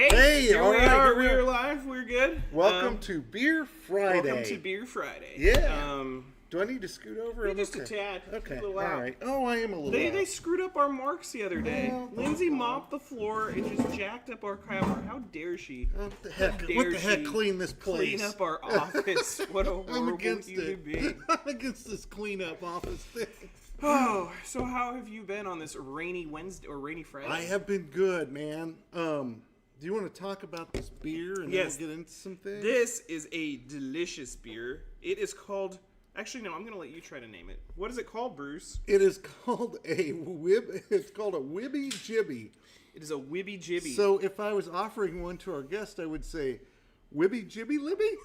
Hey, here all we right, are. We're live. We're good. Welcome to Beer Friday. Welcome to Beer Friday. Yeah. Do I need to scoot over? Just a tad. Okay. A little All out. right. Oh, I am a little They out. screwed up our marks the other day. Well, Lindsay mopped the floor and just jacked up our crap. How dare she? What the heck? How dare What the heck? she Clean this place. Clean up our office. What a I'm horrible against human it. being. I'm against this cleanup office thing. Oh, so how have you been on this rainy Wednesday or rainy Friday? I have been good, man. Do you want to talk about this beer and Yes. then we'll get into some things? This is a delicious beer. It is called... Actually, no, I'm going to let you try to name it. What is it called, Bruce? It is called a Wibby Jibby. It is a Wibby Jibby. So if I was offering one to our guest, I would say, Wibby Jibby Libby?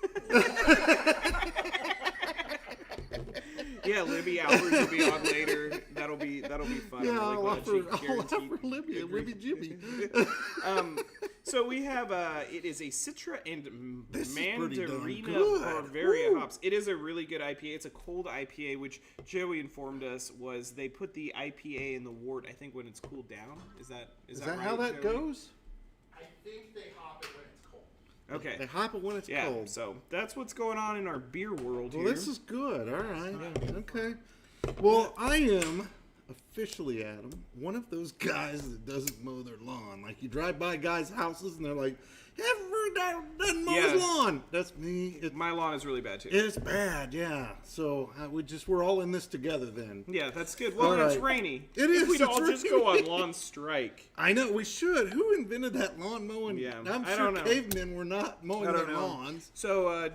Yeah, Libby Albers will be on later. That'll be fun. Yeah, I'm really I'll glad she offer guaranteed Libby a Wibby Jibby. So we have it is a Citra and This is pretty darn Mandarina good. Bavaria Woo. hops. It is a really good IPA. It's a cold IPA, which Joey informed us was they put the IPA in the wort, I think, when it's cooled down. Is that That right, how that Joey? goes? I think they hop it when it's cold. Okay. They hop it when it's Yeah, cold. so that's what's going on in our beer world Well, here. this is good. All right. Okay. Well, I am officially, Adam, one of those guys that doesn't mow their lawn. Like, you drive by guys' houses and they're like, every guy doesn't mow his lawn. That's me. My lawn is really bad, too. It's bad, yeah. So we're all in this together then. Yeah, that's good. Well, All it's right. rainy. It If is, we'd it's all just go on rainy. lawn strike. I know, we should. Who invented that lawn mowing? Yeah, I'm I sure don't know. cavemen were not mowing I don't their know. lawns. So,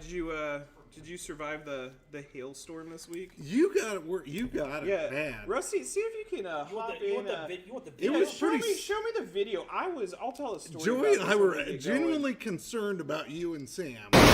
did you survive the hailstorm this week? You got it. You got it bad. Rusty, see if you can hop in. You want the It video? was pretty. Show me the video. I'll tell a story. Joey and about I this were when we get genuinely concerned about you and Sam. going.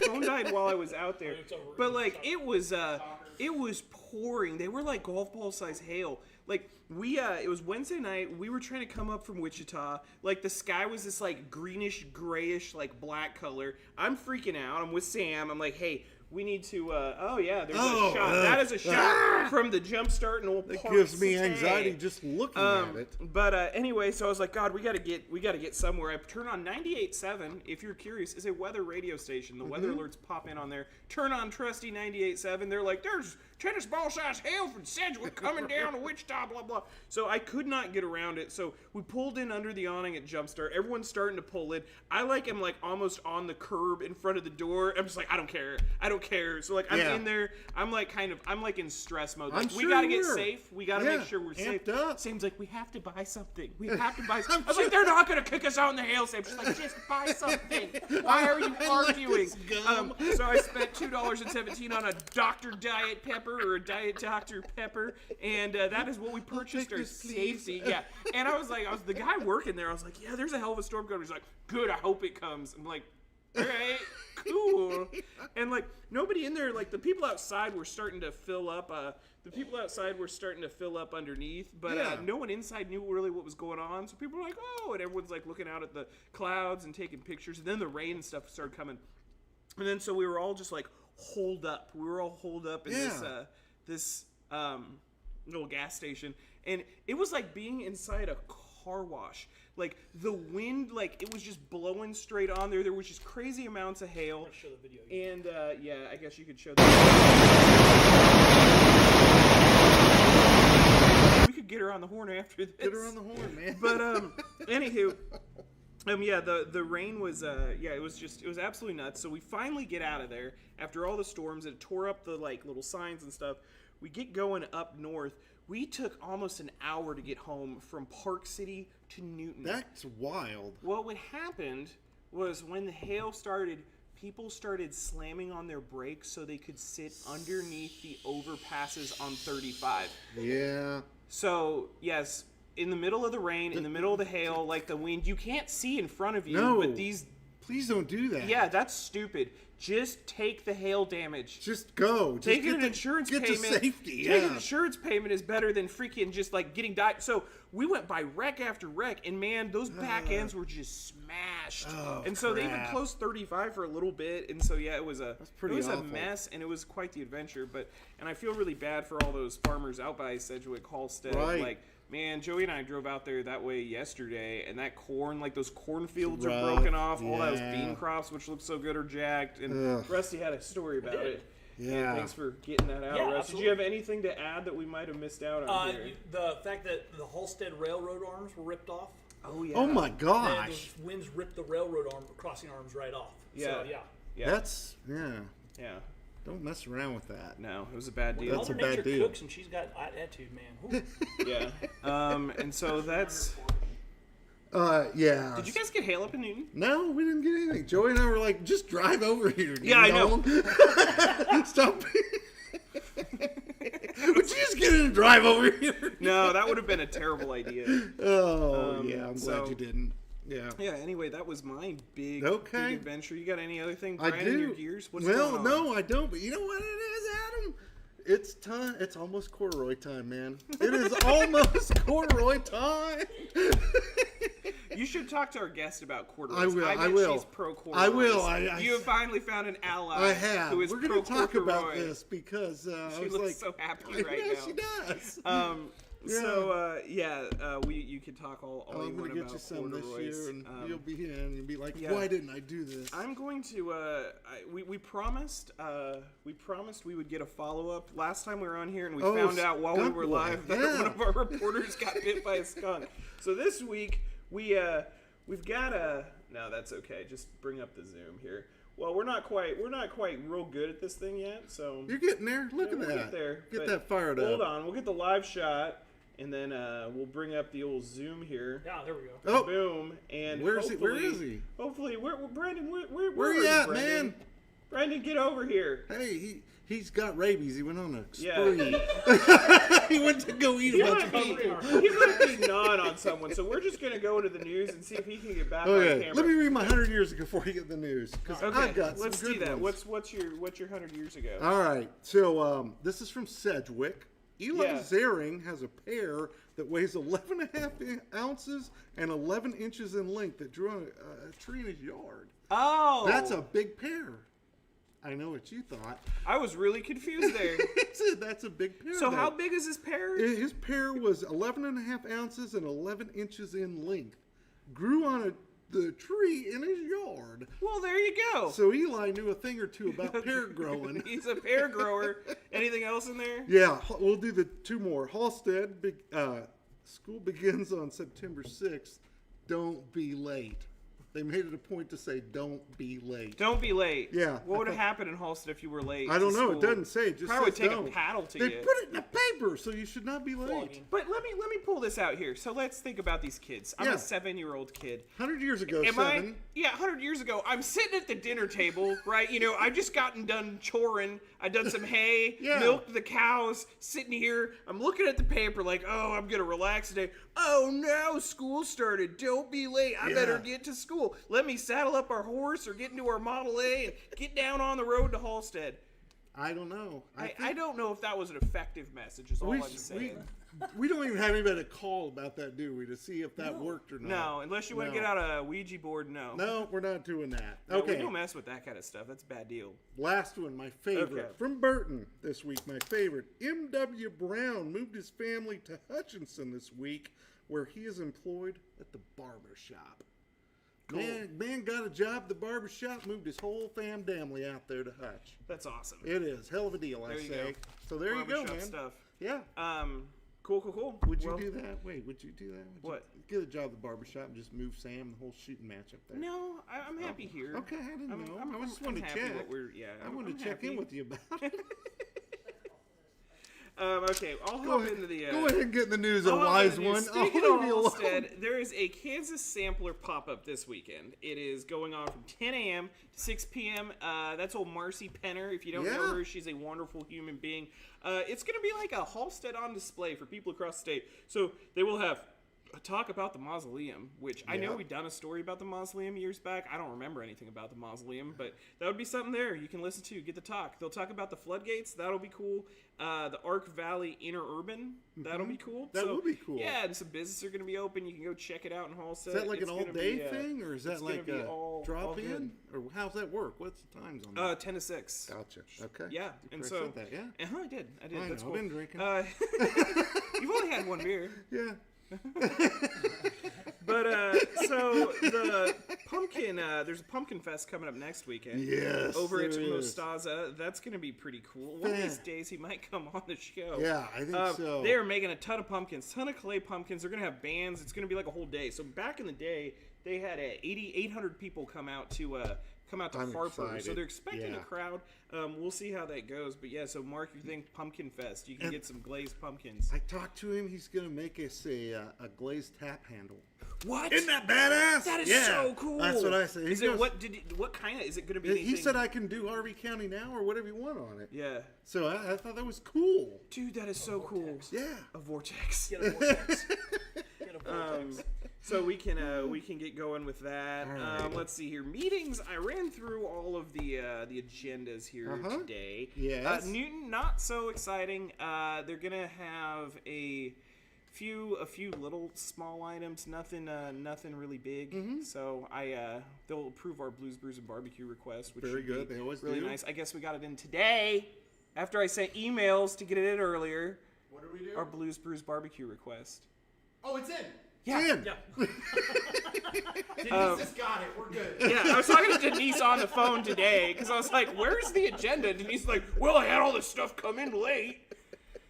Phone died while I was out there, but like it was pouring. They were like golf ball size hail. Like it was Wednesday night. We were trying to come up from Wichita. Like the sky was this like greenish, grayish, like black color. I'm freaking out. I'm with Sam. I'm like, hey, we need to. Oh yeah, there's a shot. That is a shot from the jump start in Old It Park gives me City. anxiety just looking at it. But anyway, so I was like, God, we gotta get somewhere. I turn on 98.7. If you're curious, is a weather radio station. The weather alerts pop in on there. Turn on trusty 98.7. They're like, there's tennis ball size hail from Sedgwick coming down to Wichita, blah blah. So I could not get around it. So we pulled in under the awning at Jumpstart. Everyone's starting to pull in. I am like almost on the curb in front of the door. I'm just like, I don't care. So like I'm in there. I'm like in stress mode. Like, I'm we sure gotta you get were. safe. We gotta Yeah, make sure we're safe. amped up. Sam's like, we have to buy something. We have to buy something. I was like, they're not gonna kick us out in the hail. Sam, she's like, just buy something. Why are you I like arguing? this gum. So I spent $2.17 on a Dr. Diet Pepper or a Diet Dr. Pepper, and that is what we purchased take our this, please. safety. Yeah, and I was the guy working there. I was like, yeah, there's a hell of a storm coming. He's like, good. I hope it comes. I'm like, all right, cool. And like nobody in there. Like the people outside were starting to fill up. Underneath, but no one inside knew really what was going on. So people were like, oh, and everyone's like looking out at the clouds and taking pictures. And then the rain and stuff started coming. And then so we were all just like holed up. We were all holed up in this little gas station, and it was like being inside a car wash. Like the wind, like it was just blowing straight on there. There was just crazy amounts of hail. Show the video again. And yeah, I guess you could show. We could get her on the horn after this. Get her on the horn, man. But anywho, yeah, the rain was it was absolutely nuts. So we finally get out of there after all the storms. It tore up the like little signs and stuff. We get going up north. We took almost an hour to get home from Park City to Newton. That's wild. Well, what happened was when the hail started, people started slamming on their brakes so they could sit underneath the overpasses on 35. Yeah. So, yes, in the middle of the rain, in the middle of the hail, like the wind, you can't see in front of you, No. but these... Please don't do that. Yeah, that's stupid. Just take the hail damage. Just go. Just Taking an insurance payment. Get to safety. Taking Yeah. an insurance payment is better than freaking just like getting died. So we went by wreck after wreck, and man, those back ends were just smashed. Oh, and so they even crap. closed 35 for a little bit, and so yeah, it was a pretty a awful. mess, and it was quite the adventure. And I feel really bad for all those farmers out by Sedgwick, Halstead, Right. like Man, Joey and I drove out there that way yesterday, and that corn, like those cornfields Rough, are broken off. All those yeah. bean crops, which look so good, are jacked. And Ugh. Rusty had a story about it. Yeah. And thanks for getting that out, Yeah, Russ. Did absolutely. you have anything to add that we might have missed out on here? The fact that the Halstead Railroad arms were ripped off. Oh, yeah. Oh my And gosh. the winds ripped the railroad crossing arms right off. Yeah. So, yeah. Yeah. That's Yeah. Don't mess around with that. No, it was a bad deal. That's a Mother bad Nature deal. cooks and she's got attitude, man. Whew. Yeah. And so that's... Yeah. Did you guys get hail up in Newton? No, we didn't get anything. Joey and I were like, just drive over here. Yeah, I know. Stop. Would you just get in and drive over here? No, that would have been a terrible idea. Oh, yeah. I'm so- glad you didn't. Yeah. Yeah, anyway, that was my big adventure. You got any other thing I grinding do. your gears? What's well, going on? no, I don't. But you know what it is, Adam? It's time. It's almost corduroy time, man. It is almost corduroy time. You should talk to our guest about corduroys. I will, bet I will. She's pro corduroys. I will, you have finally found an ally. I have. Who is We're going to talk about pro-corduroy. this because I She was looks like, so happy I right know now. she does. So you could talk all you I'm want gonna about get you some this corduroys. year, and you'll be in and be like, yeah. "Why didn't I do this?" I'm going to. We promised. We would get a follow up last time we were on here, and we Oh, found out while we skunk were boy. live that Yeah. one of our reporters got bit by a skunk. So this week we've got a. No, that's okay. Just bring up the Zoom here. Well, we're not quite real good at this thing yet. So You're getting there. Look at we'll that. get there. Get but that fired up. Hold on. We'll get the live shot. And then we'll bring up the old Zoom here. Yeah, there we go. Oh, Boom. And Where is he? Where hopefully- is he? Hopefully, Brandon, where where are you at, Brandon? man? Brandon, get over here. Hey, he's got rabies. He went on a Yeah. spree. he went to go eat He a bunch might, of be, people. he might be gnawing on someone, so we're just going to go to the news and see if he can get back on Okay, camera. let me read my 100 years ago before you get the news, because Okay, I've got some let's good do that. ones. What's your 100 years ago? All right, so this is from Sedgwick. Eli Yeah. Zering has a pear that weighs 11.5 ounces and 11 inches in length that drew on a tree in his yard. Oh, That's a big pear. I know what you thought. I was really confused there. That's a big pear. So though. how big is this pear? His pear was 11.5 ounces and 11 inches in length. Grew on the tree in his yard. Well, there you go. So Eli knew a thing or two about pear growing. He's a pear grower. Anything else in there? Yeah, we'll do the two more. Halstead, school begins on September 6th. Don't be late. They made it a point to say, don't be late. Don't be late. Yeah, What would I have happened in Halstead if you were late? I don't to know. school? It doesn't say. It just Probably would says take don't. a paddle to They get. put it in the paper, so you should not be late. Flogging. But let me pull this out here. So let's think about these kids. I'm Yeah. a 7-year-old kid. 100 years ago, Am 7. I? Yeah, 100 years ago. I'm sitting at the dinner table, right? You know, I've just gotten done choring. I've done some hay, Yeah. milked the cows, sitting here. I'm looking at the paper like, oh, I'm going to relax today. Oh, no, school started. Don't be late. I better Yeah. get to school. Let me saddle up our horse or get into our Model A and get down on the road to Halstead. I don't know. I don't know if that was an effective message, is all I'm saying. We don't even have anybody to call about that, do we, to see if that worked or not? No, unless you want to No. get out a Ouija board, no. No, we're not doing that. No, Okay. we don't mess with that kind of stuff. That's a bad deal. Last one, my favorite. Okay. From Burton this week, my favorite. M.W. Brown moved his family to Hutchinson this week, where he is employed at the barber shop. Cool. Man got a job at the barber shop, moved his whole family out there to Hutch. That's awesome. It is. Hell of a deal, I There you say. go. So there you go, Barbershop man. stuff. Yeah. Cool. Would you Well, do that? Wait, would you do that? Would What? You get a job at the barber shop and just move Sam the whole shooting match up there? No, I'm happy here. Okay, I didn't know. I just I'm wanted to happy check. what we're- I wanted I'm to check in happy. with you about it. Okay, I'll hop into the. Go ahead and get in the news, a I'll hop wise into the news. one. I'll Speaking leave of you alone. Halstead, there is a Kansas sampler pop-up this weekend. It is going on from 10 a.m. to 6 p.m. That's old Marcy Penner. If you don't know Yeah. her, she's a wonderful human being. It's going to be like a Halstead on display for people across the state. So they will have talk about the mausoleum, which I know Yeah. we've done a story about the mausoleum years back. I don't remember anything about the mausoleum, but that would be something there you can listen to, get the talk. They'll talk about the floodgates. That'll be cool. The Ark Valley Interurban. That'll be cool. That would be cool. Yeah, and some businesses are going to be open. You can go check it out in Halstead. Is that like It's an gonna all-day be, thing, or is that it's gonna like be a all drop-in? good. Or how's that work? What's the times on that? 10 to 6. Gotcha. Okay. Yeah, You and probably so said that, yeah. I did. I That's know, cool. I've been drinking. You've only had one beer. Yeah. But so the pumpkin, there's a pumpkin fest coming up next weekend. Yes, over at there is. Mostaza. That's going to be pretty cool. One of these days he might come on the show. Yeah, I think so. They are making a ton of pumpkins, ton of clay pumpkins. They're going to have bands. It's going to be like a whole day. So back in the day, they had 800 people come out to I'm Harper. excited. So they're expecting Yeah. a crowd. We'll see how that goes. But yeah, so mark your thing, Pumpkin Fest. You can get some glazed pumpkins. I talked to him. He's going to make us a glazed tap handle. What? Isn't that badass? That is Yeah, so cool. That's what I said. Is it what kind of? Is it going to be? He anything? said I can do Harvey County now or whatever you want on it. Yeah, So I thought that was cool. dude, that is so cool. Yeah. A vortex. Get a vortex. Get a vortex. So we can get going with that. All right. Let's see here. Meetings. I ran through all of the agendas here today. Yes. Newton, not so exciting. They're gonna have a few little small items. Nothing really big. So they'll approve our Blues Brews and Barbecue request, which Very should good. be They always really do. nice. I guess we got it in today. After I sent emails to get it in earlier. What do we do? Our Blues Brews Barbecue request. Oh, it's in. Yeah. Yeah. Denise just got it. We're good. Yeah, I was talking to Denise on the phone today because I was like, "Where's the agenda?" Denise was like, "Well, I had all this stuff come in late."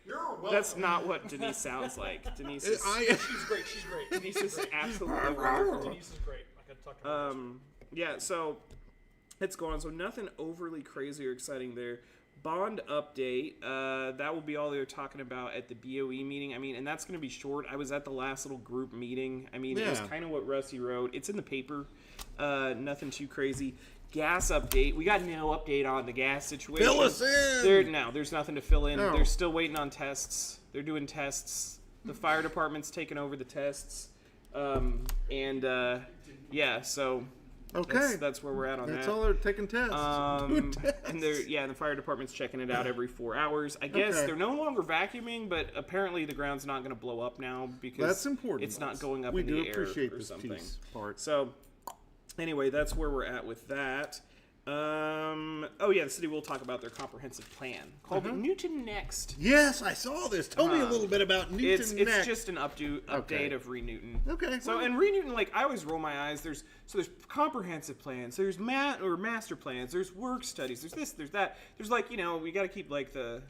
You're welcome. That's not what Denise sounds like. Denise is, She's great. She's great. Denise is absolutely wonderful. Denise is great. I could talk to her. Yeah, so it's going on. So nothing overly crazy or exciting there. Bond update. That will be all they're talking about at the BOE meeting. I mean, and that's going to be short. I was at the last little group meeting. I mean, it was Yeah. kind of what Rusty wrote. It's in the paper. Nothing too crazy. Gas update. We got no update on the gas situation. Fill us in. There's nothing to fill in. No. They're still waiting on tests. They're doing tests. The fire department's taking over the tests. Yeah, so Okay. that's where we're at on That's that. all they're taking tests. Doing tests. And the fire department's checking it out every 4 hours. I guess Okay. they're no longer vacuuming, but apparently the ground's not going to blow up now because That's important. it's not going up we in do the air appreciate or this something. piece part. So, anyway, that's where we're at with that. The city will talk about their comprehensive plan called Newton Next. Yes, I saw this. Tell me a little bit about Newton It's next. just an update Okay. of Re-Newton. Okay, So well. and Re-Newton, like I always roll my eyes. There's comprehensive plans. There's master plans. There's work studies. There's this. There's that. There's like we got to keep like the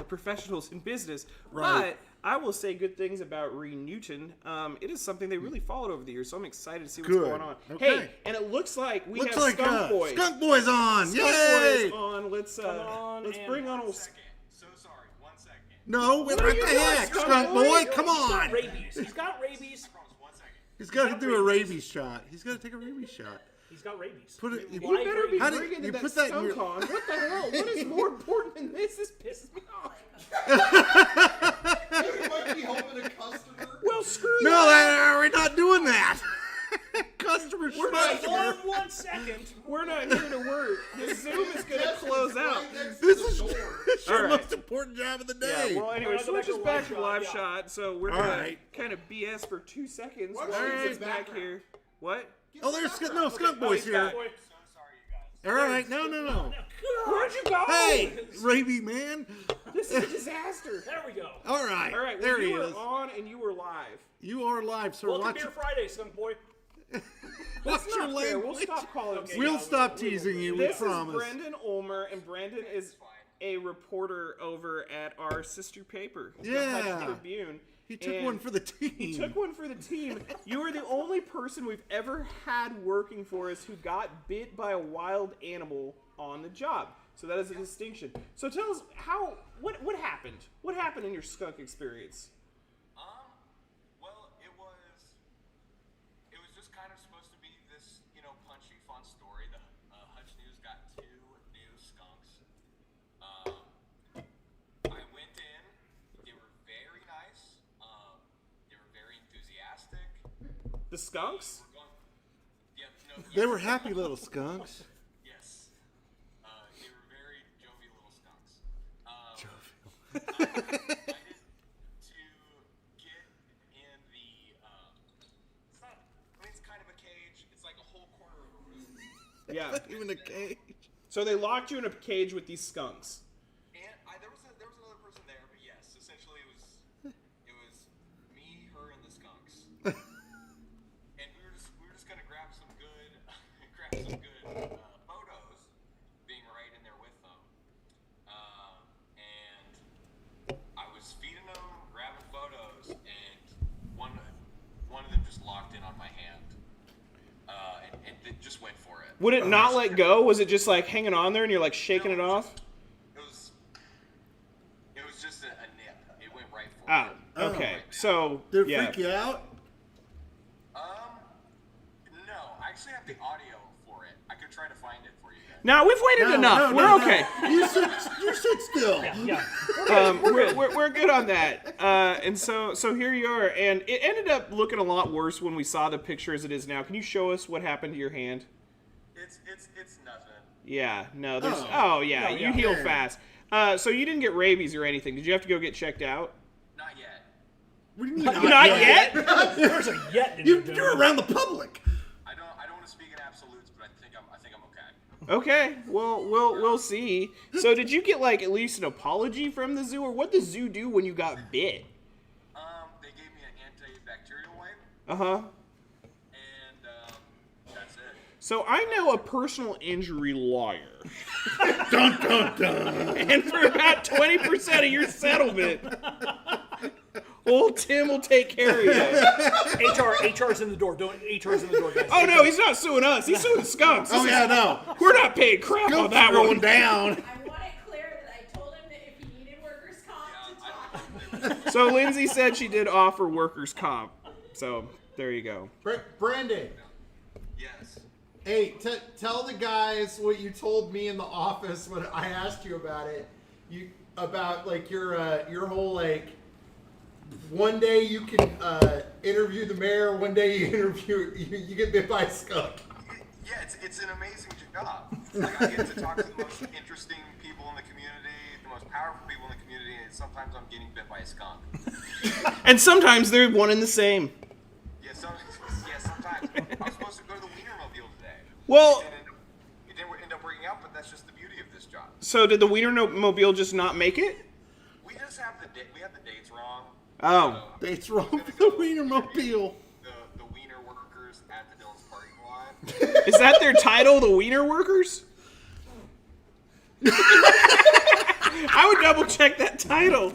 professionals in business. Right. But I will say good things about Re-Newton. It is something they really followed over the years, so I'm excited to see what's Good. going on. Okay. Hey, and it looks like we Looks have like Skunk Boy. Skunk Boy's on. Skunk Yay! Boy's on. Let's on let's and bring on old. Second. So sorry. 1 second. No, what are the you doing, heck, Skunk Skunk Boy? Boy? Come He's got on. rabies. He's got rabies. Promise 1 second. He's got to got do a rabies. rabies shot. He's got to take a rabies shot. He's got rabies. Put it. You Live better be How do bringing you that put that in skunk your- on. What the hell? What is more important than this? This pisses me off. You might be helping a customer. Well, screw No, that. we're not doing that. Customer We're schmuck. not- On 1 second. We're not here to work. The Zoom is going to close out. This is your All right. most important job of the day. Yeah, well, anyway, Go so back we're just to back live to live shot, shot, so we're All going right. to kind of BS for 2 seconds What while is he the gets back background? here. What? Oh, there's Skunk Oh, Boy's he's here. back. Boy. So sorry, you guys. All right, no. Where'd you go? Hey, Raby man. This is a disaster. There we go. All right, All right, well, there he you were is. on and you were live. You are live, sir. Welcome Watch, Beer Friday, Skunk Boy. watch That's your not fair. We'll language. stop calling him. Okay, We'll yeah, stop we will. teasing you. We This is promise. Brendan Ulmer, and Brendan is a reporter over at our sister paper, the Yeah. Hudson Tribune. He took And one for the team. He took one for the team. You are the only person we've ever had working for us who got bit by a wild animal on the job. So that is a distinction. So tell us what happened? What happened in your skunk experience? Well, it was just kind of supposed to be this, punchy, fun story. The Hutch News got 2 new skunks. I went in. They were very nice. They were very enthusiastic. skunks? We're going. Yeah, no. They were happy little skunks. Yes. They were very jovial little skunks. I decided to get in the. It's not. I mean, it's kind of a cage. It's like a whole corner of a room. Yeah. Even a cage. So they locked you in a cage with these skunks. And there was another person there, but yes, essentially it was me, her, and the skunks. And we were just gonna grab some good photos, being right in there with them. And I was feeding them, grabbing photos, and one of them just locked in on my hand. And it just went for it. Would it not let go? Was it just like hanging on there and you're like shaking it off? It was just a nip. It went right for Oh, it. okay. So, Did it yeah. freak you out? No. I actually have the audio for it. I could try to find it for you guys. Now, we've waited enough. We're okay. You sit still. Yeah. We're good on that. And so here you are. And it ended up looking a lot worse when we saw the picture as it is now. Can you show us what happened to your hand? It's nothing. Yeah, no, there's. Oh. Oh, yeah, No, you yeah. heal fast. So you didn't get rabies or anything. Did you have to go get checked out? Not yet. What do you mean? Not yet? There's a yet in it. You're around the public. I don't want to speak in absolutes, but I think I'm okay. Okay, well, we'll see. So did you get like at least an apology from the zoo, or what did the zoo do when you got bit? They gave me an antibacterial wipe, Uh huh. and that's it. So I know a personal injury lawyer, Dun dun dun. and for about 20% of your settlement, old Tim will take care of you. HR's in the door. HR's in the door, guys. Oh no, he's not suing us. He's suing skunks. Oh yeah, no. We're not paying crap on that Going one. down. I want it clear that I told him that if he needed workers' comp to talk. So Lindsay said she did offer workers' comp. So there you go. Brandon, Yes. hey, tell the guys what you told me in the office when I asked you about it. About like your whole like. One day you can interview the mayor. One day you get bit by a skunk. Yeah, it's an amazing job. Like, I get to talk to the most interesting people in the community, the most powerful people in the community, and sometimes I'm getting bit by a skunk. And sometimes they're one and the same. Yeah, sometimes. I was supposed to go to the Wienermobile today. Well, It didn't end up working out, but that's just the beauty of this job. so did the Wienermobile just not make it? We just have the dates wrong. Oh. That's wrong with the Wienermobile. The Wiener workers at the Dillon's parking lot. Is that their title, the Wiener Workers? I would double check that title.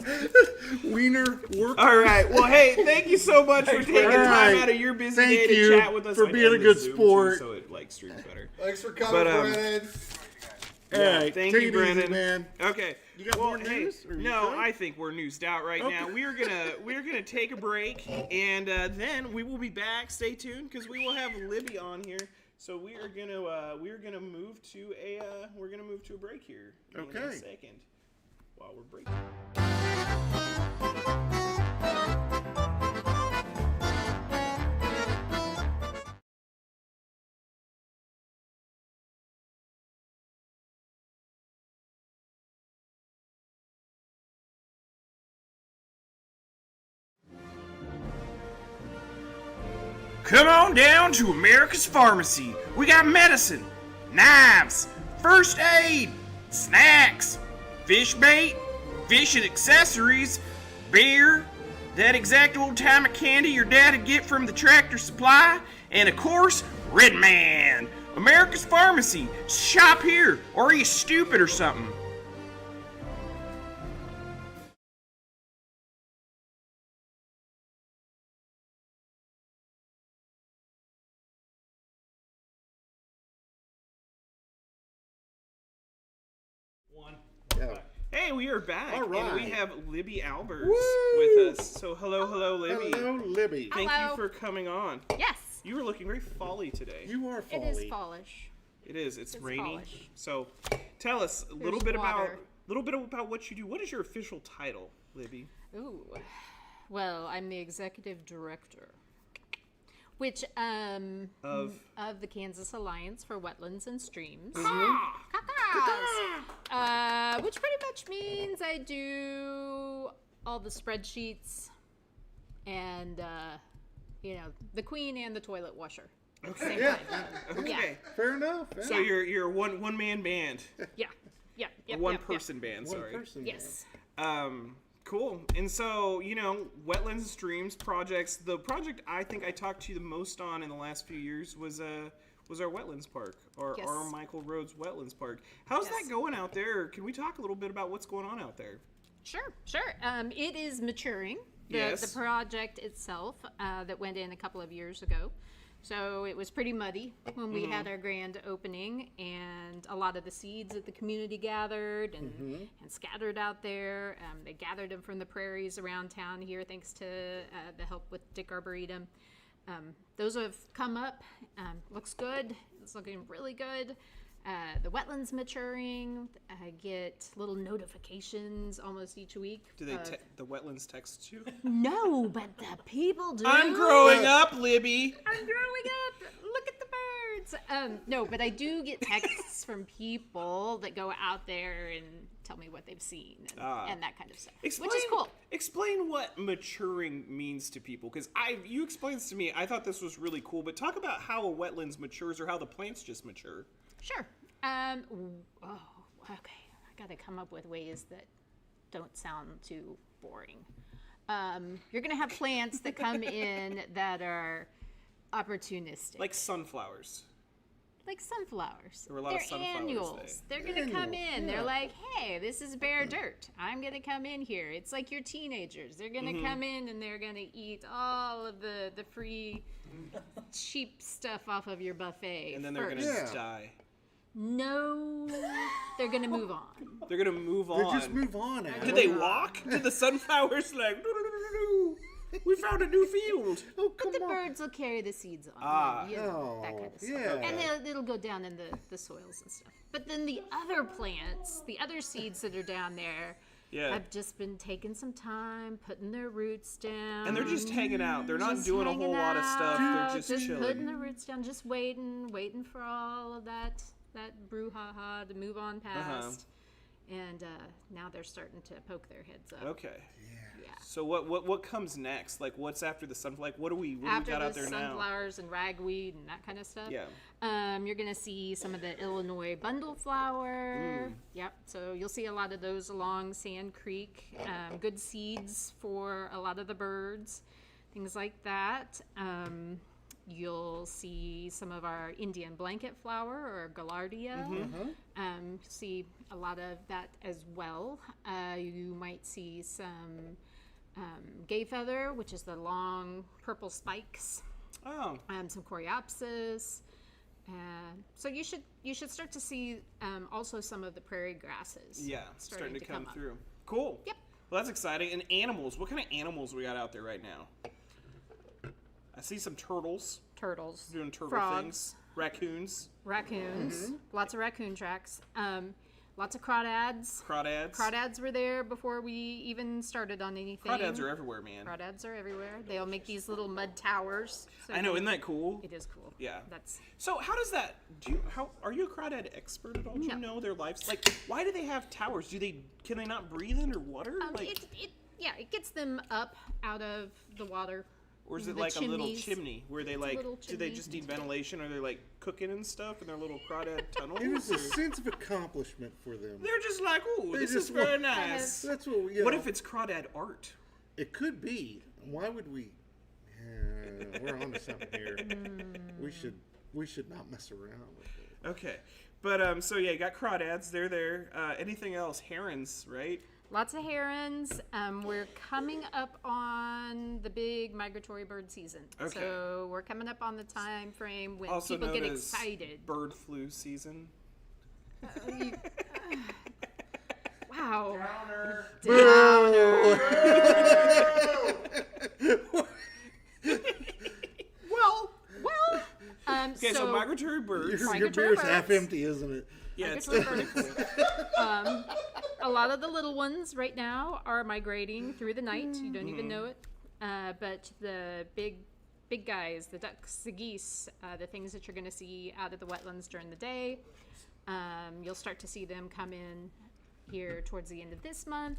Wiener work. All right. Well, hey, thank you so much for taking All time right. out of your busy Thank day to you chat with us. for I being end a the good Zoom, sport. too, so it like streams better. Thanks for coming, But, Brandon. All right, Thank take you, it Brandon. easy, man. Okay. You got well, more news? Or you no, good? I think we're newsed out right now. We're gonna take a break, and then we will be back. Stay tuned because we will have Libby on here. So we are gonna move to a break here in a Okay. second while we're breaking. Come on down to America's Pharmacy. We got medicine, knives, first aid, snacks, fish bait, fish and accessories, beer, that exact old time of candy your dad'd get from the Tractor Supply, and of course, Red Man. America's Pharmacy. Shop here, or are you stupid or something? One. Yeah. Hey, we are back, All and we right. have Libby Albers Woo! with us. So hello, Libby. Hello, Libby. Thank Hello. you for coming on. Yes, You were looking very folly today. You are it folly. is fallish. It is. It's rainy. fallish. So, tell us a little There's bit water. about what you do. What is your official title, Libby? Ooh. Well, I'm the executive director. which Of the Kansas Alliance for Wetlands and Streams. Ah! Which pretty much means I do all the spreadsheets and the queen and the toilet washer. Okay. Yeah. Okay. Fair enough. Yeah. So you're a one man band. Yeah. A one person band, One sorry. person. Yes. Cool. And so, Wetlands and Streams projects. The project I think I talked to you the most on in the last few years was our wetlands park, or Yes. our Michael Rhodes Wetlands Park. How's Yes. that going out there? Can we talk a little bit about what's going on out there? Sure. It is maturing. Yes. The project itself that went in a couple of years ago. So it was pretty muddy when we had our grand opening, and a lot of the seeds that the community gathered and scattered out there. They gathered them from the prairies around town here, thanks to the help with Dick Arboretum. Those have come up. Looks good. It's looking really good. The wetlands maturing. I get little notifications almost each week. Do they the wetlands text you? No, but the people do. I'm growing up, Libby. I'm growing up. Look at the birds. No, but I do get texts from people that go out there and tell me what they've seen and that kind of stuff, which is cool. Explain what maturing means to people, because you explained this to me. I thought this was really cool, but talk about how a wetlands matures or how the plants just mature. Sure. Okay. I got to come up with ways that don't sound too boring. You're going to have plants that come in that are opportunistic. Like sunflowers. Like sunflowers. There were a lot of sunflowers annuals. They're going to come in. They're like, hey, this is bare dirt. I'm going to come in here. It's like your teenagers. They're going to come in and they're going to eat all of the free cheap stuff off of your buffet. And then they're going to die. No, they're going to move on. They're going to move on. They just move on. Adam. Did they walk? Did the sunflowers like, we found a new field? Oh, come But the on. birds will carry the seeds on. That kind of stuff. yeah. And it'll go down in the soils and stuff. But then the other plants, the other seeds that are down there, have just been taking some time, putting their roots down. And they're just hanging out. They're not Just doing a hanging whole lot of stuff. out, They're just chilling. putting their roots down, just waiting for all of that brouhaha to move on past. And now they're starting to poke their heads up. Okay. Yeah. So what comes next? Like, what's after the sun? Like, what do we After got the out there now? sunflowers and ragweed and that kind of stuff. Yeah. You're gonna see some of the Illinois bundleflower. Yep. So you'll see a lot of those along Sand Creek. Good seeds for a lot of the birds, things like that. You'll see some of our Indian blanket flower or gaillardia. See a lot of that as well. You might see some gay feather, which is the long purple spikes. Oh. Some coreopsis. So you should start to see also some of the prairie grasses. Yeah, starting to come up. through. Cool. Yep. Well, that's exciting. And animals. What kind of animals we got out there right now? I see some turtles. Turtles. Doing turtle frogs, things. Raccoons. Raccoons. Lots of raccoon tracks. Lots of crawdads. Crawdads. Crawdads were there before we even started on anything. Crawdads are everywhere, man. Crawdads are everywhere. They'll make these little mud towers. So I know, isn't that cool? It is cool. Yeah. That's So how does that? Are you a crawdad expert at all? Do you No. know their lives? Like, why do they have towers? Can they not breathe underwater? it gets them up out of the water. Or is it the like a little chimneys. chimney where they It's a like? little Do they chimney. just need ventilation? Or they like cooking and stuff in their little crawdad tunnels? It was a Or- sense of accomplishment for them. They're just like, ooh, They this just is very want- nice. That's what we. What if it's crawdad art? It could be. Why would we? We're onto something here. We should not mess around with it. Okay, but so yeah, you got crawdads. They're there. Anything else? Herons, right? Lots of herons. We're coming up on the big migratory bird season. Okay. So we're coming up on the time frame when Also people known get as excited. bird flu season. Wow. Well. Okay, so migratory birds. Your Migratory beer's birds. half empty, isn't it? Yeah, it's Migratory birds. A lot of the little ones right now are migrating through the night. You don't even know it. But the big big guys, the ducks, the geese, the things that you're going to see out of the wetlands during the day. You'll start to see them come in here towards the end of this month.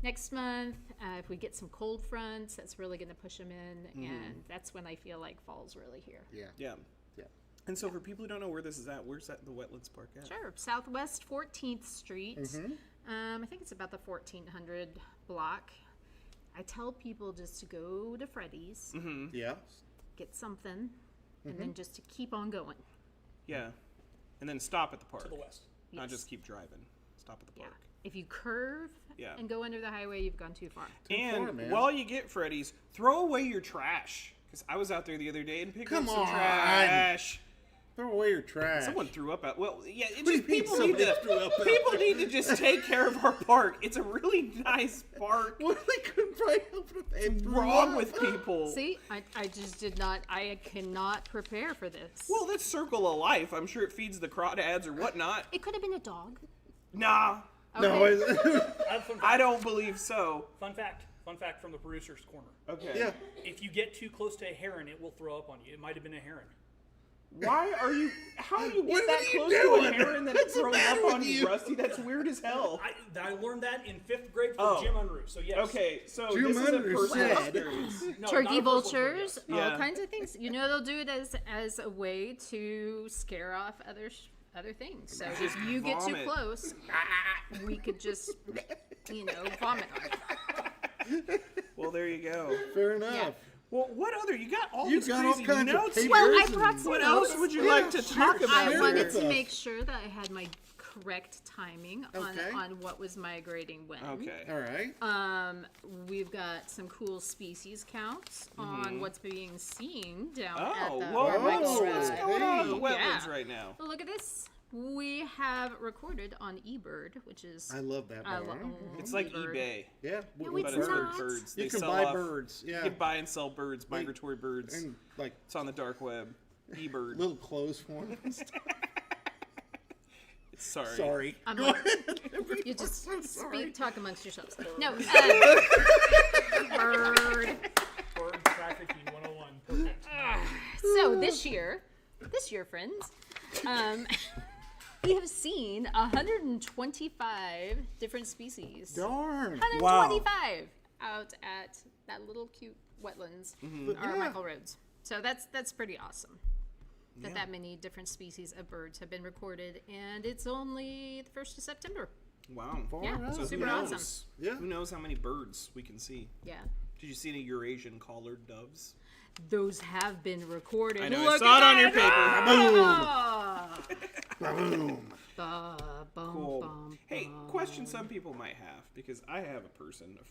Next month, if we get some cold fronts, that's really going to push them in, and that's when I feel like fall's really here. Yeah. Yeah. And so for people who don't know where this is at, where's that the Wetlands Park at? Sure, Southwest 14th Street. I think it's about the 1400 block. I tell people just to go to Freddy's, Yeah. get something, and then just to keep on going. Yeah. And then stop at the park. To the west. Not Yes. just keep driving. Stop at the Yeah. park. If you curve Yeah. and go under the highway, you've gone too far. And far, man. while you get Freddy's, throw away your trash. Because I was out there the other day and picked Come up some on. trash. Throw away your trash. Someone threw up out. Well, yeah, it do you just mean people need somebody threw up to out people there? need to just take care of our park. It's a really nice park. What they couldn't probably help it if they What's threw wrong up. with people? See, I just did not, I cannot prepare for this. Well, that's Circle of Life. I'm sure it feeds the crawdads or whatnot. It could have been a dog. Nah, No, Okay. I have a fun fact. I don't believe so. Fun fact from the producer's corner. Okay. yeah. If you get too close to a heron, it will throw up on you. It might have been a heron. Why are you? How do you get What that are you close to a doing? heron that it What's the throws matter up on with you, you? Rusty? That's weird as hell. I learned that in 5th grade from Oh. Jim Unruh. So yes. Okay, so Jim this is a Unruh personal said- experience. No, Turkey not a personal vultures, experience. Yeah. all kinds of things. You know, they'll do it as a way to scare off other things. So if you get too vomit. close, we could just, vomit on it. Well, there you go. Fair enough. Yeah. Well, what other? You got all You these got all crazy kinds of notes. papers. Well, I and- brought some What notes. else would you like to talk about? I Share wanted with to us. make sure that I had my correct timing Okay. on what was migrating when. Okay. All right. We've got some cool species counts on what's being seen down at Oh, the whoa, Michael what's Ride. going on in the Hey. wetlands Yeah. right now? Well, look at this. We have recorded on eBird, which is I love that I bar. lo- It's like eBird. eBay, Yeah. No, with but it's it's for not. birds. You They can sell buy off- birds. Yeah. You can buy and sell birds, migratory birds. And like It's on the dark web. eBird. little clothes for them. Sorry. Sorry. I'm Go like- ahead. You just so sorry. talk amongst yourselves. No, bird. Bird trafficking 101. Perfect. So this year, friends, we have seen 125 different species. Darn. 125 out at that little cute wetlands or Yeah. Michael Roads. So that's pretty awesome. That many different species of birds have been recorded, and it's only the 1st of September. Wow. Yeah, enough. So super who knows? awesome. Yeah. Who knows how many birds we can see? Yeah. Did you see any Eurasian collared doves? Those have been recorded. I know. I Look saw it at on your that. paper. Ah! Boom. Ba, bum, Cool. bum, Hey, bum. question some people might have, because I have a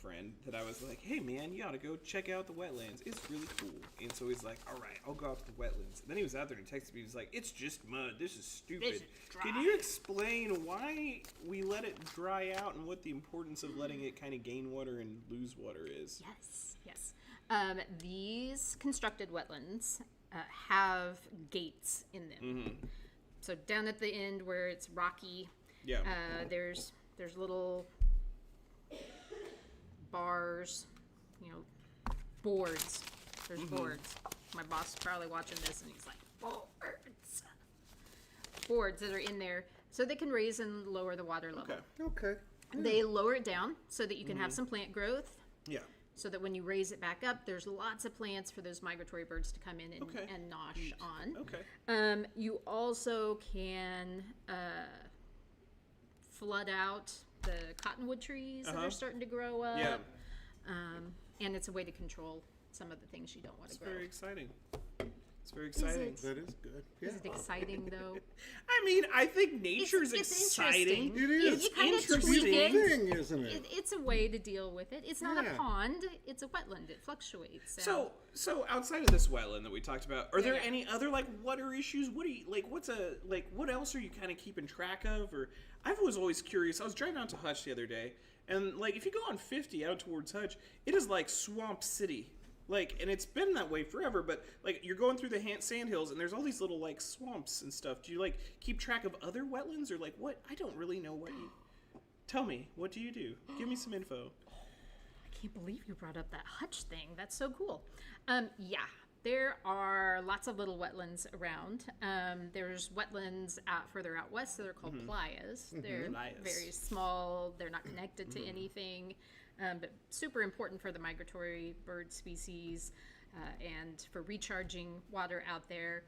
friend that I was like, hey man, you ought to go check out the wetlands. It's really cool. And so he's like, all right, I'll go out to the wetlands. And then he was out there and he texted me. He was like, it's just mud. This is stupid. This is Can dry." you explain why we let it dry out and what the importance of letting it kind of gain water and lose water is? Yes. These constructed wetlands have gates in them. So down at the end where it's rocky, Yeah. there's little bars, boards. There's boards. My boss is probably watching this and he's like, boards. Boards that are in there so they can raise and lower the water level. Okay. Okay. They lower it down so that you can have some plant growth. Yeah. So that when you raise it back up, there's lots of plants for those migratory birds to come in and, Okay. and nosh on. Okay. You also can flood out the cottonwood trees that are starting to grow up. Yeah. And it's a way to control some of the things you don't want to It's grow. very exciting. It's very exciting. it? That is good. Yeah. Is it exciting though? I mean, I think nature's it's exciting. interesting. It is. You kinda It's a tweak beautiful it. thing, isn't it? It's a way to deal with it. It's not a Yeah. pond. It's a wetland. It fluctuates. So outside of this wetland that we talked about, are there Yeah. any other like water issues? What do you like? What else are you kind of keeping track of? Or I was always curious. I was driving out to Hutch the other day, and like if you go on 50 out towards Hutch, it is like Swamp City. Like, and it's been that way forever, but like you're going through the sand hills and there's all these little like swamps and stuff. Do you like keep track of other wetlands or like what? I don't really know what you. Tell me, what do you do? Give me some info. I can't believe you brought up that hutch thing. That's so cool. Yeah, There are lots of little wetlands around. There's wetlands further out west, so they're called playas. They're Playas. very small. They're not connected to anything, but super important for the migratory bird species and for recharging water out there.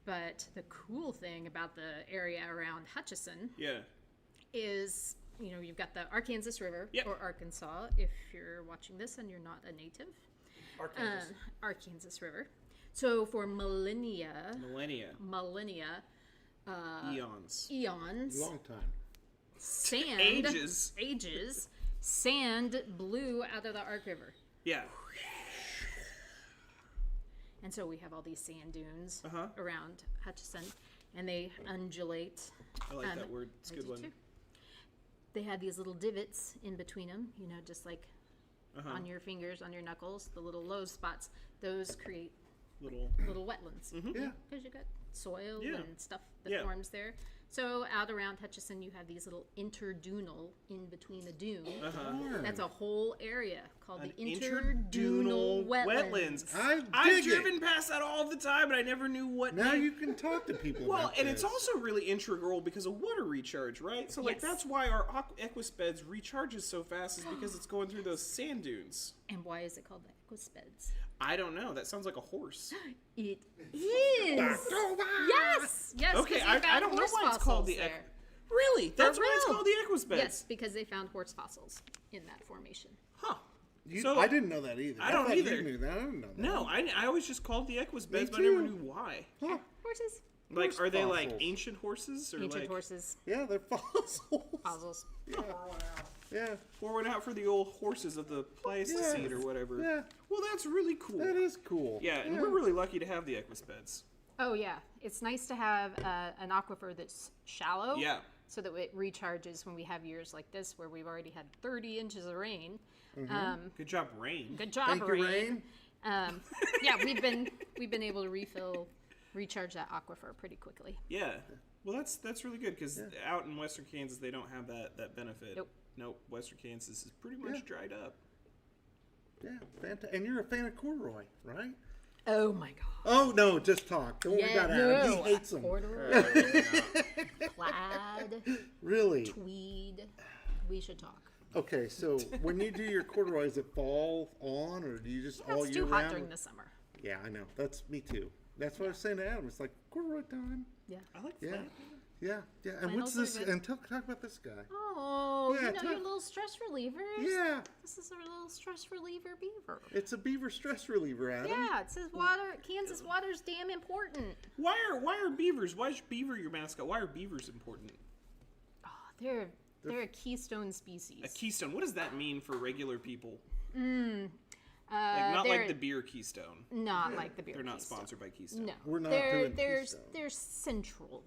But the cool thing about the area around Hutchinson Yeah. is, you've got the Arkansas River, Yep. or Arkansas, if you're watching this and you're not a native. Arkansas River. So for millennia, eons, Long time. sand, Ages. sand blew out of the Ark River. Yeah. And so we have all these sand dunes Uh-huh. around Hutchinson, and they undulate. I like that word. It's a I good do one. too. They had these little divots in between them, just like on your fingers, on your knuckles, the little low spots. Those create little wetlands. Yeah. Because you got soil Yeah. and stuff that Yeah. forms there. So out around Hutchinson, you have these little interdunal in between the dune. That's a whole area called An the interdunal wetlands. I've driven past that all the time, and I never knew what. Now you can talk to people Well, about and it's this. also really integral because of water recharge, right? So, Yes. that's why our equus recharges so fast, is because it's going through those sand dunes. And why is it called the equispeds? I don't know. That sounds like a horse. It is. Yes. Yes. Okay, 'cause they I found don't know horse why it's called fossils the there. Really? That's For why it's real. called the equus beds. Yes, because they found horse fossils in that formation. Huh. I didn't know that either. I don't thought either. You knew that. I didn't know that. No, I always just called the equus beds, Me but I never too. knew why. Huh. Horses. Like, Horse are they like fossils. ancient horses or Ancient like horses. Yeah, they're fossils. Fossils. Yeah. pouring out for the old horses of the Pleistocene or whatever? Yeah. Well, that's really cool. That is cool. Yeah, and we're really lucky to have the equus beds. Oh yeah, it's nice to have an aquifer that's shallow. Yeah. So that it recharges when we have years like this where we've already had 30 inches of rain. Good job, Rain. Good job, Thank you, Rain. Yeah, we've been able to recharge that aquifer pretty quickly. Yeah. Well, that's really good because out in Western Kansas they don't have that benefit. Nope. Western Kansas is pretty much dried up. Yeah. Fantastic. And you're a fan of corduroy, right? Oh my god. Oh no, just talk. Don't worry about Adam. He hates them. Corduroy, plaid, Really? tweed. We should talk. Okay, so when you do your corduroy, does it fall on, or do you just all It's year too hot round? during the summer. Yeah, I know. That's me too. That's what I was saying to Adam. It's like corduroy time. Yeah. I like Yeah. that. Yeah, yeah. And what's Flannels are this? good. And talk about this guy. Oh, Yeah, your little stress relievers. Yeah, This is our little stress reliever beaver. it's a beaver stress reliever, Adam. Yeah, it says Kansas water's damn important. Why are beavers? Why is beaver your mascot? Why are beavers important? Oh, they're a keystone species. A keystone. What does that mean for regular people? Not they're like the beer Keystone. not like the beer. They're not Keystone. sponsored by Keystone. No, We're not they're doing Keystone. they're central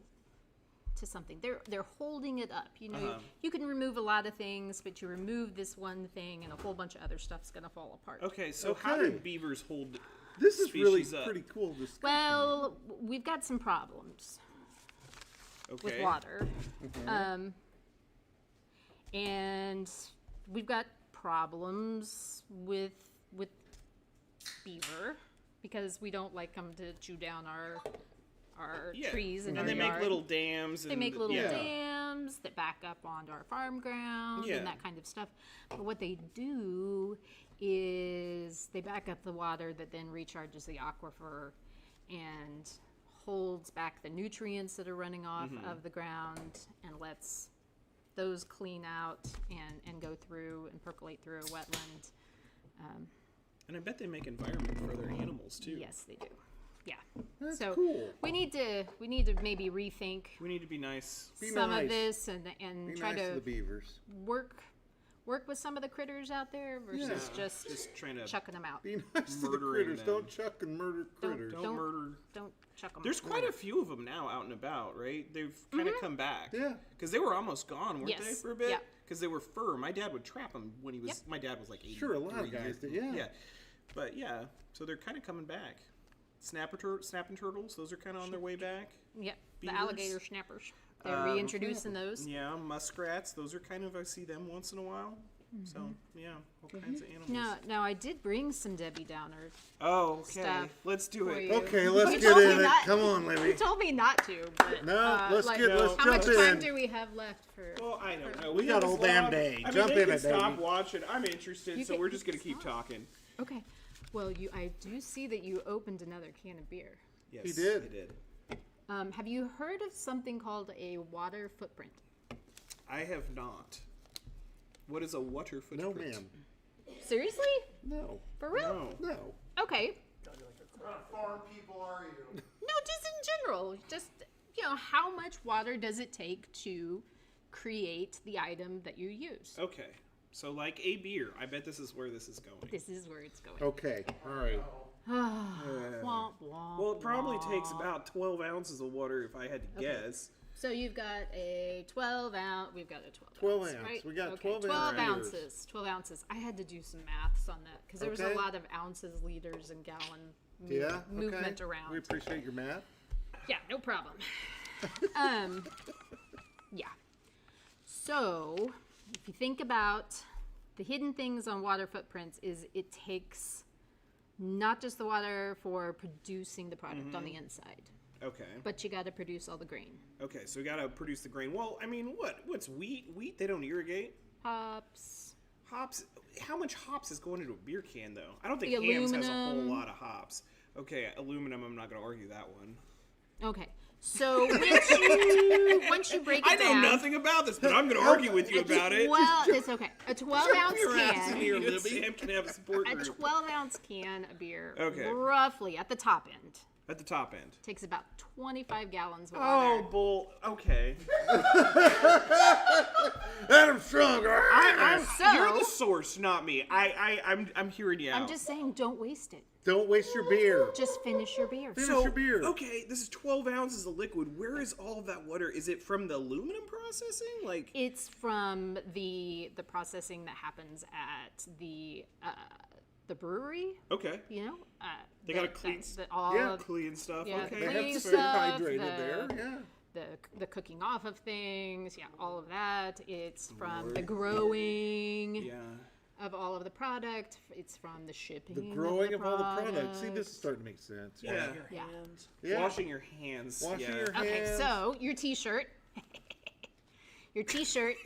to something. They're holding it up. Uh-huh. You can remove a lot of things, but you remove this one thing, and a whole bunch of other stuff's gonna fall apart. Okay, so how do Okay. beavers hold This is really species up? pretty cool. Discussion. Well, we've got some problems with Okay. water, and we've got problems with beaver because we don't like them to chew down our Yeah. trees in and our they yard. make little dams. They make little yeah. dams that back up onto our farm ground Yeah. and that kind of stuff. But what they do is they back up the water that then recharges the aquifer and holds back the nutrients that are running off Mm-hmm. of the ground and lets those clean out and go through and percolate through a wetland. And I bet they make environment for other animals too. Yes, they do. Yeah. That's so cool. we need to maybe rethink We need to be nice. Be some nice. of this and Be try nice to to the beavers. work with some of the critters out there versus just trying to chucking them out. Be nice to the Murdering critters. them. Don't chuck and murder Don't- critters. don't murder. Don't chuck them. There's quite a few of them now out and about, right? They've kind of come back. Yeah. Because they were almost gone, weren't they, Yes. for a bit? Yeah. Because they were fur. My dad would trap them when he was. Yep. My dad was like 80. Sure, a lot of guys did, yeah. Yeah. But yeah, so they're kind of coming back. Snapping turtles, those are kind of on their way back. Yep, Beavers? the alligator snappers. They're reintroducing those. Yeah, muskrats, those are kind of, I see them once in a while. So yeah, all kinds of animals. Now I did bring some Debbie Downer Oh, okay. stuff Let's do for it. you. Okay, let's You get told me in it. not- Come on, You Libby. told me not to, but No, let's like, let's how much jump time in. do we have left for? Well, I don't know. We got this all damn long- day. I mean, Jump they in can it, stop baby. watching. I'm interested, You so can- we're just you gonna can keep stop. talking. Okay. Well, I do see that you opened another can of beer. Yes, He did. I did. Have you heard of something called a water footprint? I have not. What is a water No, footprint? ma'am. Seriously? No. For real? No. No. Okay. What farm people are you? No, just in general. Just, how much water does it take to create the item that you use? Okay. So like a beer. I bet this is where this is going. This is where it's going. Okay. All right. Womp, womp, Well, it probably takes womp. about 12 ounces of water if I had to guess. So you've got a 12 ounce. We've got a 12 12 ounce. ounce. Right? We got okay. 12 12 ounce ounces. 12 ounces. I had to do some maths on that because there was a Okay. lot of ounces, liters, and gallon Yeah. movement okay. around. We appreciate your math. Yeah, no problem. Yeah. So, if you think about the hidden things on water footprints, is it takes not just the water for producing the product on the inside, Okay. but you got to produce all the grain, Okay, so we gotta produce the grain. Well, I mean, what's wheat? Wheat, they don't irrigate. hops. Hops, how much hops is going into a beer can, though? I don't think The Hams has a whole aluminum. lot of hops. Okay, aluminum, I'm not gonna argue that one. Okay. So once you break I it know down, nothing about this, but I'm gonna argue with you about it. well, it's okay. A 12 ounce your ass in can. here. Yes, Sam can have a support A group 12 ounce can of beer, Okay. roughly at the top end, at the top end. takes about 25 gallons of Oh, water. bull. Okay. Adam Strong. You're the So, source, not me. I'm hearing you out. I'm just saying, don't waste it. Don't waste your beer. Just finish your beer. Finish So, your beer. okay, this is 12 ounces of liquid. Where is all of that water? Is it from the aluminum processing? Like, It's from the processing that happens at the brewery. okay, they gotta clean, all Yeah. of clean stuff. Yeah, Okay, They have clean to that's stay fair. stuff, hydrated the- there. Yeah. the cooking off of things. Yeah, all of that. It's from the growing Yeah. of all of the product. It's from the shipping. The growing of all the products. See, this is starting to make sense. Yeah. Yeah. Yeah. Washing your hands. Washing yeah. your hands. Okay, so your T-shirt. Your T-shirt.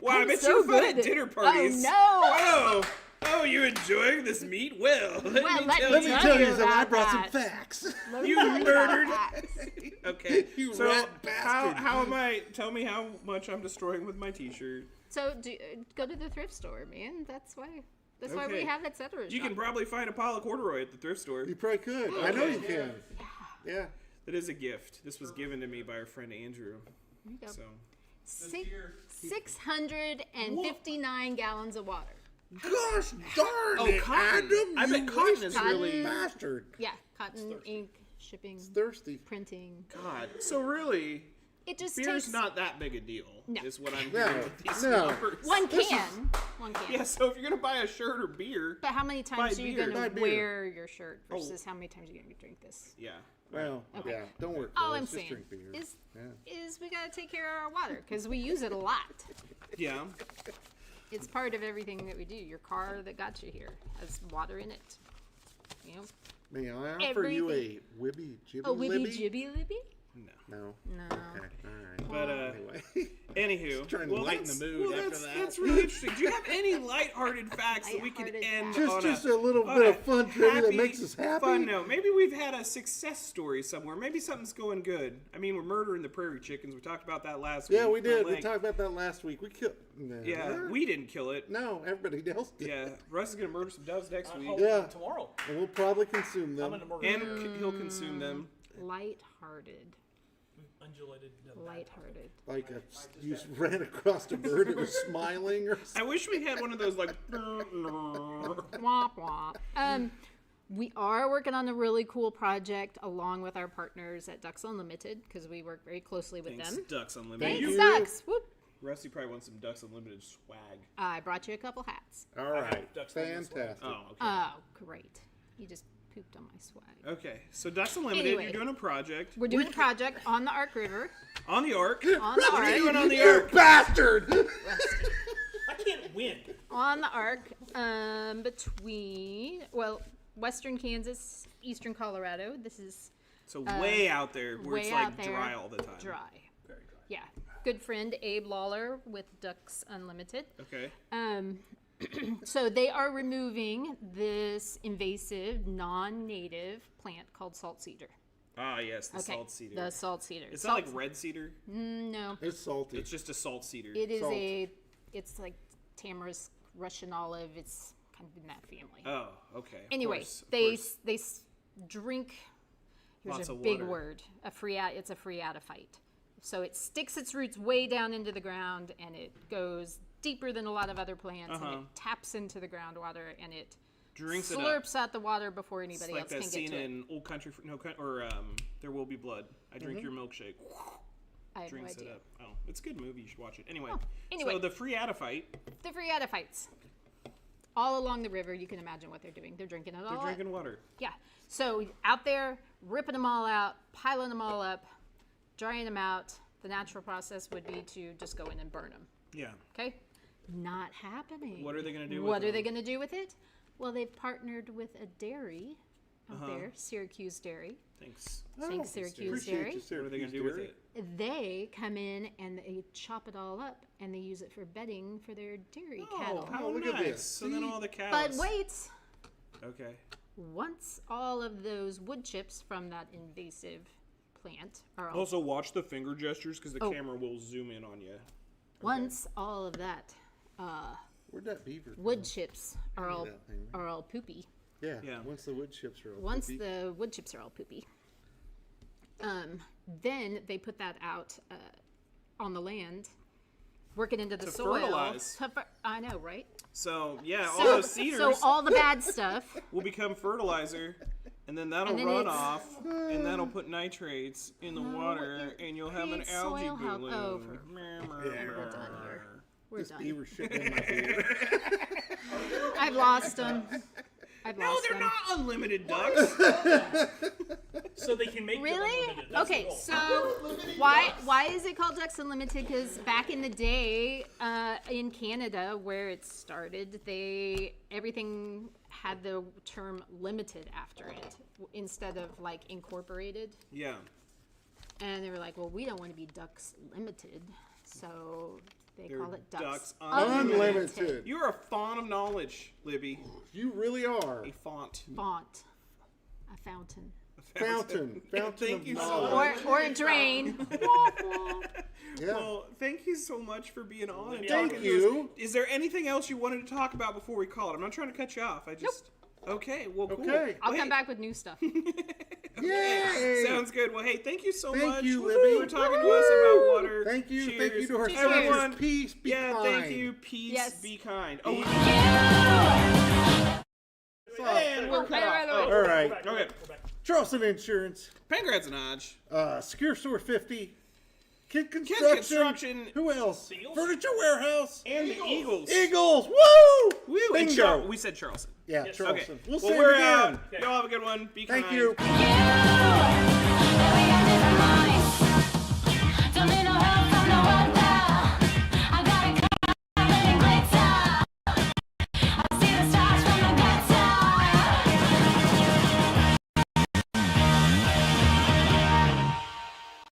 Wow, I I'm bet so you're fun good. at dinner parties. Oh Oh, you enjoying this meat? Well, let me let tell me you. Tell you about that I brought that. some facts. no! You Let me tell murdered. that. Okay, You so rat bastard. how am I? Tell me how much I'm destroying with my T-shirt. So go to the thrift store, man. That's why we Okay. have et cetera. You can probably find a pile of corduroy at the thrift store. You probably could. I know you can. Yeah. That is a gift. This was given to me by our friend Andrew. There you go. So 659 gallons of water. Gosh darn Oh, it, cotton. Adam. I bet you cotton is wasted really- bastard. Yeah, cotton, ink, shipping, Thirsty. printing. God. So really, It just beer's takes not that big a deal. No. Is what I'm No, hearing with these no. numbers. one can. One can. Yeah. So if you're gonna buy a shirt or beer, But how many times Buy are you beer. going Buy to beer. wear your shirt versus how many times are you going to drink this? yeah. Well, yeah. Don't work. All I'm Just saying drink beer. is we got to take care of our water because we use it a lot. Yeah. It's part of everything that we do. Your car that got you here has water in it. You know, May I offer you a Wibby Jibby a wibby Libby? jibby libby? No. No. No. Okay. All right. But Anyway. anywho, trying to lighten the that's- mood after that's, that. That's really interesting. Do you have any lighthearted facts that we could Lighthearted end facts. on Just a little on bit a of fun trivia that happy, makes us happy. Fun note. Maybe we've had a success story somewhere. Maybe something's going good. I mean, we're murdering the prairie chickens. We talked about that last week. Yeah, we did. at We length. talked about that last week. We killed. Yeah, we didn't kill it. No, everybody else did. Yeah, Russ is gonna murder some doves next week, Yeah. Tomorrow. And we'll probably consume I'm them. in the murder. and he'll consume them. Lighthearted. Undulated. Lighthearted. Like you ran across a bird and was smiling or I something. wish we had one of those like. Womp womp. We are working on a really cool project along with our partners at Ducks Unlimited because we work very closely with Thanks, them. Ducks Unlimited. Thanks, You- Ducks. Whoop. Rusty probably wants some Ducks Unlimited swag. I brought you a couple hats. All right. Ducks on this Fantastic. Oh, okay. Oh, great. You just pooped on my swag. Okay, so Ducks Unlimited, Anyway. you're doing a project We're doing a project on the Ark River. on the Ark. On the What are you Ark. doing on the You Ark? bastard! on the arc between, western Kansas, eastern Colorado. This is So way out there where it's way like out there, dry all the time. dry. Very dry. Yeah. Good friend Abe Lawler with Ducks Unlimited. Okay. So they are removing this invasive, non-native plant called salt cedar. Ah, yes, the Okay, salt cedar. the salt cedar. It's not like red cedar. No, It's salty. It's just a salt cedar. it is salt. it's like tamarisk, Russian olive. It's kind of in that family. Oh, okay. Of Anyway, course, of they course. drink. Here's Lots a of big water. word. It's a phreatophyte. So it sticks its roots way down into the ground, and it goes deeper than a lot of other plants, and it taps into the groundwater, and it Drinks it up. slurps out the water before It's anybody like else that can scene get to it. in Old Country, There Will Be Blood. I drink your milkshake. I have no Drinks it idea. up. Oh, it's a good movie. You should watch it. Anyway, anyway. so the phreatophyte, The phreatophytes. All along the river, you can imagine what they're doing. They're drinking it all they're up. drinking water. Yeah. So out there, ripping them all out, piling them all up, drying them out. The natural process would be to just go in and burn them. Yeah. Okay? Not happening. What are they gonna do with What are them? they going to do with it? Well, they've partnered with a dairy out there, Syracuse Dairy. Thanks. Thanks, Syracuse Appreciate Dairy. you, What are they gonna Syracuse do with Dairy. it? They come in and they chop it all up and they use it for bedding for their dairy cattle. How look nice. at this. So then See? all the cows. But wait, Okay. once all of those wood chips from that invasive plant are all, Also, watch the finger gestures because the Oh. camera will zoom in on you. once all of that Where'd that beaver come? wood chips are all that thing, are all poopy. Yeah. Yeah. Once the wood chips are all Once poopy. the wood chips are all poopy, then they put that out on the land, work it into the To soil. fertilize. I know, right? So yeah, all those cedars So all the bad stuff. will become fertilizer, and then that'll And then run it's- off, and that'll put nitrates in the water, it and you'll have an creates algae soil health. bloom. Oh, We're done here. We're This done. beaver shit in my beer. I've lost them. I've No, lost they're them. not unlimited ducks. So they can make them Really? unlimited. That's the Okay, goal. so why is it called Ducks Unlimited? Because back in the day, in Canada, where it started, everything had the term limited after it instead of like incorporated. Yeah. And they were like, well, we don't want to be Ducks Limited, so they They're call it Ducks, Ducks Unlimited. You're a font of knowledge, Libby. You really are. A font. Font, a fountain, Fountain. Fountain Thank of you so knowledge. much. or a drain. Yeah. Well, thank you so much for being on and Thank talking you. to us. Is there anything else you wanted to talk about before we call it? I'm not trying to cut you off. I just. Okay, well, cool. Okay. I'll Well, come hey, back with new stuff. Yay! Sounds good. Well, hey, thank you so Thank much you, for Libby. talking to us about water. Thank you. Cheers. Thank you to our Cheers. sponsors. Everyone, Peace. Be yeah, kind. thank you. Peace. Yes. Be kind. Oh, So, and we're cut wait, off. wait, Oh, all We're right. back, Okay. We're back. Charleston Insurance. Pancratzenage. Secure Store 50. Kid Kids Construction. Construction. Who else? Eagles? Furniture Warehouse. And the Eagles. Eagles. Woo! Woo! And Bingo. we said Charleston. Yeah, Yes. Charleston. Okay. We'll well, see we're you again. out. Y'all have a good one. Be Thank kind. you. Don't need no